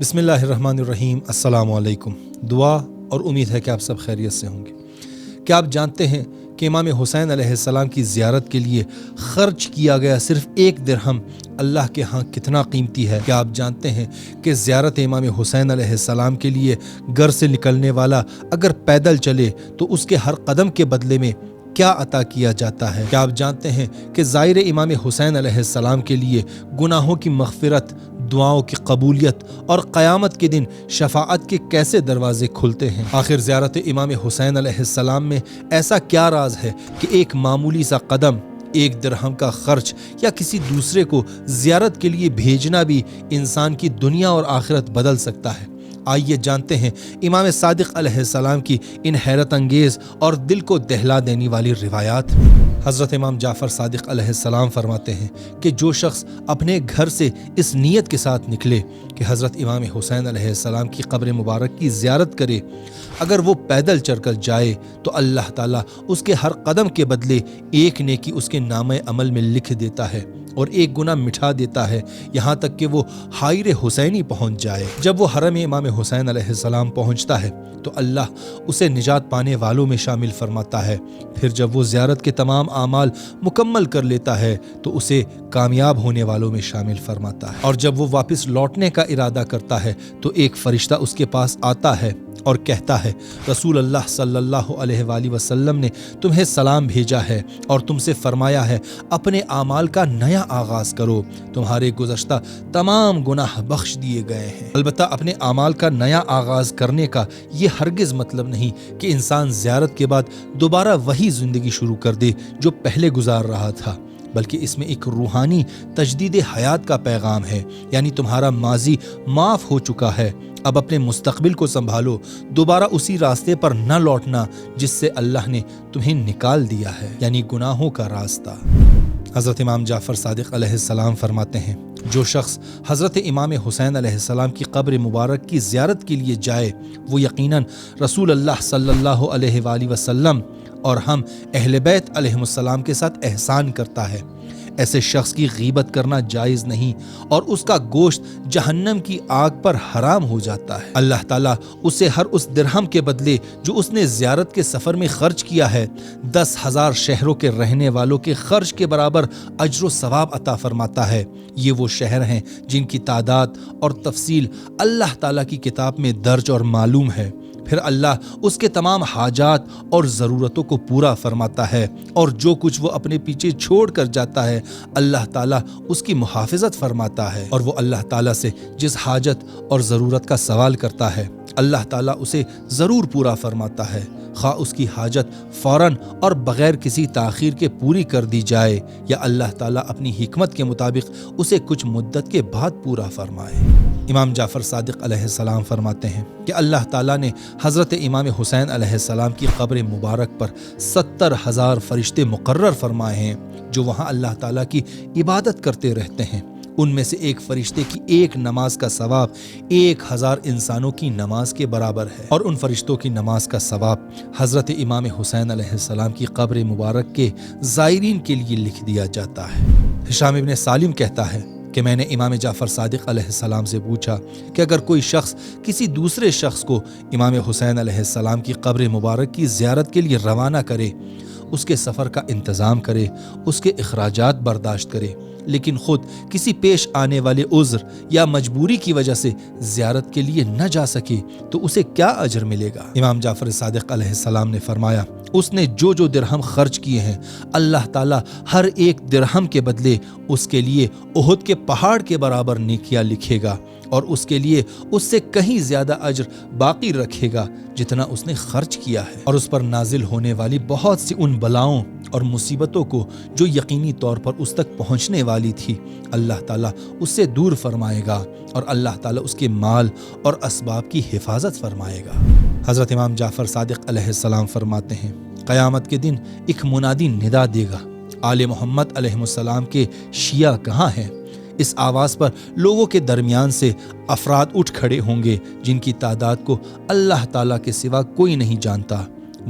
بسم اللہ الرحمن الرحیم۔ السلام علیکم۔ دعا اور امید ہے کہ آپ سب خیریت سے ہوں گے۔ کیا آپ جانتے ہیں کہ امام حسین علیہ السلام کی زیارت کے لیے خرچ کیا گیا صرف 1 درہم اللہ کے ہاں کتنا قیمتی ہے؟ کیا آپ جانتے ہیں کہ زیارت امام حسین علیہ السلام کے لیے گھر سے نکلنے والا اگر پیدل چلے تو اس کے ہر قدم کے بدلے میں کیا عطا کیا جاتا ہے؟ کیا آپ جانتے ہیں کہ زائر امام حسین علیہ السلام کے لیے گناہوں کی مغفرت، دعاؤں کی قبولیت اور قیامت کے دن شفاعت کے کیسے دروازے کھلتے ہیں؟ آخر زیارت امام حسین علیہ السلام میں ایسا کیا راز ہے کہ ایک معمولی سا قدم، 1 درہم کا خرچ یا کسی دوسرے کو زیارت کے لیے بھیجنا بھی انسان کی دنیا اور آخرت بدل سکتا ہے؟ آئیے جانتے ہیں امام صادق علیہ السلام کی ان حیرت انگیز اور دل کو دہلا دینے والی روایات۔ حضرت امام جعفر صادق علیہ السلام فرماتے ہیں کہ جو شخص اپنے گھر سے اس نیت کے ساتھ نکلے کہ حضرت امام حسین علیہ السلام کی قبر مبارک کی زیارت کرے، اگر وہ پیدل چل کر جائے تو اللہ تعالیٰ اس کے ہر قدم کے بدلے 1 نیکی اس کے نامہ عمل میں لکھ دیتا ہے اور 1 گناہ مٹھا دیتا ہے، یہاں تک کہ وہ حائر حسینی پہنچ جائے۔ جب وہ حرم امام حسین علیہ السلام پہنچتا ہے تو اللہ اسے نجات پانے والوں میں شامل فرماتا ہے۔ پھر جب وہ زیارت کے تمام اعمال مکمل کر لیتا ہے تو اسے کامیاب ہونے والوں میں شامل فرماتا ہے۔ اور جب وہ واپس لوٹنے کا ارادہ کرتا ہے تو ایک فرشتہ اس کے پاس آتا ہے اور کہتا ہے، رسول اللہ صلی اللہ علیہ وآلہ وسلم نے تمہیں سلام بھیجا ہے اور تم سے فرمایا ہے اپنے اعمال کا نیا آغاز کرو، تمہارے گزشتہ تمام گناہ بخش دیے گئے ہیں۔ البتہ اپنے اعمال کا نیا آغاز کرنے کا یہ ہرگز مطلب نہیں کہ انسان زیارت کے بعد دوبارہ وہی زندگی شروع کر دے جو پہلے گزار رہا تھا، بلکہ اس میں ایک روحانی تجدید حیات کا پیغام ہے، یعنی تمہارا ماضی معاف ہو چکا ہے، اب اپنے مستقبل کو سنبھالو، دوبارہ اسی راستے پر نہ لوٹنا جس سے اللہ نے تمہیں نکال دیا ہے، یعنی گناہوں کا راستہ۔ حضرت امام جعفر صادق علیہ السلام فرماتے ہیں، جو شخص حضرت امام حسین علیہ السلام کی قبر مبارک کی زیارت کے لیے جائے وہ یقیناً رسول اللہ صلی اللہ علیہ وآلہ وسلم اور ہم اہل بیت علیہ السلام کے ساتھ احسان کرتا ہے۔ ایسے شخص کی غیبت کرنا جائز نہیں اور اس کا گوشت جہنم کی آگ پر حرام ہو جاتا ہے۔ اللہ تعالیٰ اسے ہر اس درہم کے بدلے جو اس نے زیارت کے سفر میں خرچ کیا ہے 10,000 شہروں کے رہنے والوں کے خرچ کے برابر اجر و ثواب عطا فرماتا ہے۔ یہ وہ شہر ہیں جن کی تعداد اور تفصیل اللہ تعالیٰ کی کتاب میں درج اور معلوم ہے۔ پھر اللہ اس کے تمام حاجات اور ضرورتوں کو پورا فرماتا ہے، اور جو کچھ وہ اپنے پیچھے چھوڑ کر جاتا ہے اللہ تعالیٰ اس کی محافظت فرماتا ہے، اور وہ اللہ تعالیٰ سے جس حاجت اور ضرورت کا سوال کرتا ہے اللہ تعالیٰ اسے ضرور پورا فرماتا ہے، خواہ اس کی حاجت فوراً اور بغیر کسی تاخیر کے پوری کر دی جائے یا اللہ تعالیٰ اپنی حکمت کے مطابق اسے کچھ مدت کے بعد پورا فرمائے۔ امام جعفر صادق علیہ السلام فرماتے ہیں کہ اللہ تعالیٰ نے حضرت امام حسین علیہ السلام کی قبر مبارک پر 70,000 فرشتے مقرر فرمائے ہیں جو وہاں اللہ تعالیٰ کی عبادت کرتے رہتے ہیں۔ ان میں سے ایک فرشتے کی 1 نماز کا ثواب 1000 انسانوں کی نماز کے برابر ہے، اور ان فرشتوں کی نماز کا ثواب حضرت امام حسین علیہ السلام کی قبر مبارک کے زائرین کے لیے لکھ دیا جاتا ہے۔ ہشام ابن سالم کہتا ہے کہ میں نے امام جعفر صادق علیہ السلام سے پوچھا کہ اگر کوئی شخص کسی دوسرے شخص کو امام حسین علیہ السلام کی قبر مبارک کی زیارت کے لیے روانہ کرے، اس کے سفر کا انتظام کرے، اس کے اخراجات برداشت کرے، لیکن خود کسی پیش آنے والے عذر یا مجبوری کی وجہ سے زیارت کے لیے نہ جا سکے تو اسے کیا اجر ملے گا؟ امام جعفر صادق علیہ السلام نے فرمایا، اس نے جو درہم خرچ کیے ہیں اللہ تعالیٰ ہر 1 درہم کے بدلے اس کے لیے احد کے پہاڑ کے برابر نیکیاں لکھے گا، اور اس کے لیے اس سے کہیں زیادہ اجر باقی رکھے گا جتنا اس نے خرچ کیا ہے، اور اس پر نازل ہونے والی بہت سی ان بلاؤں اور مصیبتوں کو جو یقینی طور پر اس تک پہنچنے والی تھی اللہ تعالیٰ اس سے دور فرمائے گا، اور اللہ تعالیٰ اس کے مال اور اسباب کی حفاظت فرمائے گا۔ حضرت امام جعفر صادق علیہ السلام فرماتے ہیں، قیامت کے دن ایک منادی ندا دے گا، آل محمد علیہ السلام کے شیعہ کہاں ہیں؟ اس آواز پر لوگوں کے درمیان سے افراد اٹھ کھڑے ہوں گے جن کی تعداد کو اللہ تعالیٰ کے سوا کوئی نہیں جانتا۔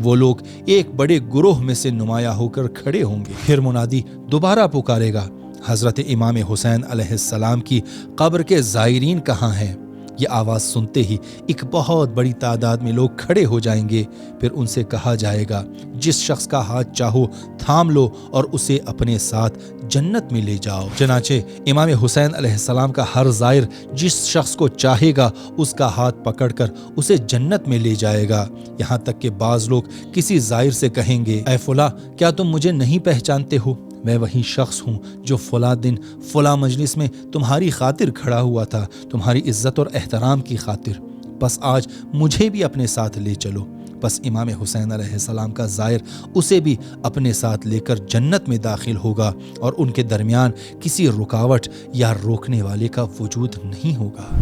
وہ لوگ ایک بڑے گروہ میں سے نمایاں ہو کر کھڑے ہوں گے۔ پھر منادی دوبارہ پکارے گا، حضرت امام حسین علیہ السلام کی قبر کے زائرین کہاں ہیں؟ یہ آواز سنتے ہی ایک بہت بڑی تعداد میں لوگ کھڑے ہو جائیں گے۔ پھر ان سے کہا جائے گا، جس شخص کا ہاتھ چاہو تھام لو اور اسے اپنے ساتھ جنت میں لے جاؤ۔ چنانچہ امام حسین علیہ السلام کا ہر زائر جس شخص کو چاہے گا اس کا ہاتھ پکڑ کر اسے جنت میں لے جائے گا، یہاں تک کہ بعض لوگ کسی زائر سے کہیں گے، اے فلاں، کیا تم مجھے نہیں پہچانتے ہو؟ میں وہی شخص ہوں جو فلاں دن فلاں مجلس میں تمہاری خاطر کھڑا ہوا تھا، تمہاری عزت اور احترام کی خاطر، بس آج مجھے بھی اپنے ساتھ لے چلو۔ بس امام حسین علیہ السلام کا زائر اسے بھی اپنے ساتھ لے کر جنت میں داخل ہوگا اور ان کے درمیان کسی رکاوٹ یا روکنے والے کا وجود نہیں ہوگا۔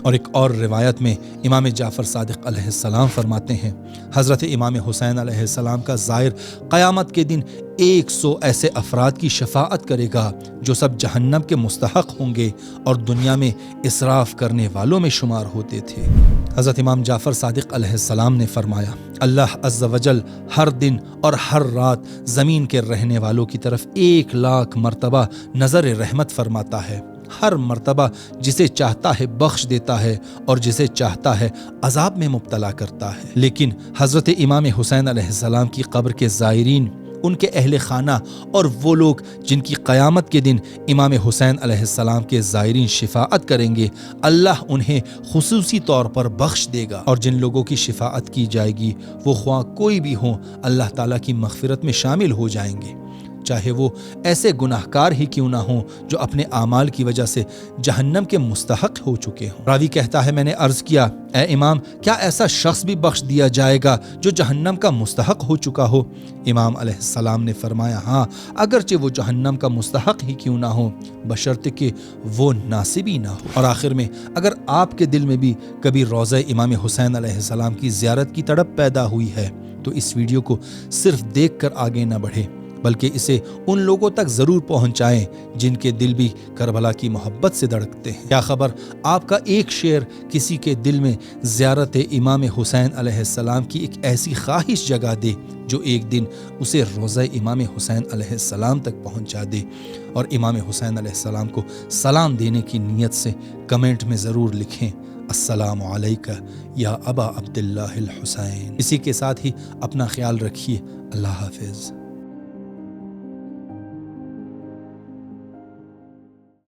اور ایک اور روایت میں امام جعفر صادق علیہ السلام فرماتے ہیں، حضرت امام حسین علیہ السلام کا زائر قیامت کے دن 100 ایسے افراد کی شفاعت کرے گا جو سب جہنم کے مستحق ہوں گے اور دنیا میں اسراف کرنے والوں میں شمار ہوتے تھے۔ حضرت امام جعفر صادق علیہ السلام نے فرمایا، اللہ عز و جل ہر دن اور ہر رات زمین کے رہنے والوں کی طرف 1,00,000 مرتبہ نظر رحمت فرماتا ہے، ہر مرتبہ جسے چاہتا ہے بخش دیتا ہے اور جسے چاہتا ہے عذاب میں مبتلا کرتا ہے۔ لیکن حضرت امام حسین علیہ السلام کی قبر کے زائرین، ان کے اہل خانہ اور وہ لوگ جن کی قیامت کے دن امام حسین علیہ السلام کے زائرین شفاعت کریں گے، اللہ انہیں خصوصی طور پر بخش دے گا، اور جن لوگوں کی شفاعت کی جائے گی وہ خواہ کوئی بھی ہوں، اللہ تعالیٰ کی مغفرت میں شامل ہو جائیں گے، چاہے وہ ایسے گناہ کار ہی کیوں نہ ہوں جو اپنے اعمال کی وجہ سے جہنم کے مستحق ہو چکے ہوں۔ راوی کہتا ہے، میں نے عرض کیا، اے امام، کیا ایسا شخص بھی بخش دیا جائے گا جو جہنم کا مستحق ہو چکا ہو؟ امام علیہ السلام نے فرمایا، ہاں، اگرچہ وہ جہنم کا مستحق ہی کیوں نہ ہو، بشرطے کہ وہ ناصب ہی نہ ہو۔ اور آخر میں، اگر آپ کے دل میں بھی کبھی روضہ امام حسین علیہ السلام کی زیارت کی تڑپ پیدا ہوئی ہے تو اس ویڈیو کو صرف دیکھ کر آگے نہ بڑھے، بلکہ اسے ان لوگوں تک ضرور پہنچائیں جن کے دل بھی کربلا کی محبت سے دھڑکتے ہیں۔ کیا خبر آپ کا ایک شعر کسی کے دل میں زیارت امام حسین علیہ السلام کی ایک ایسی خواہش جگا دے جو ایک دن اسے روضہ امام حسین علیہ السلام تک پہنچا دے۔ اور امام حسین علیہ السلام کو سلام دینے کی نیت سے کمنٹ میں ضرور لکھیں، السلام علیکہ یا ابا عبداللہ الحسین۔ اسی کے ساتھ ہی اپنا خیال رکھیے۔ اللہ حافظ۔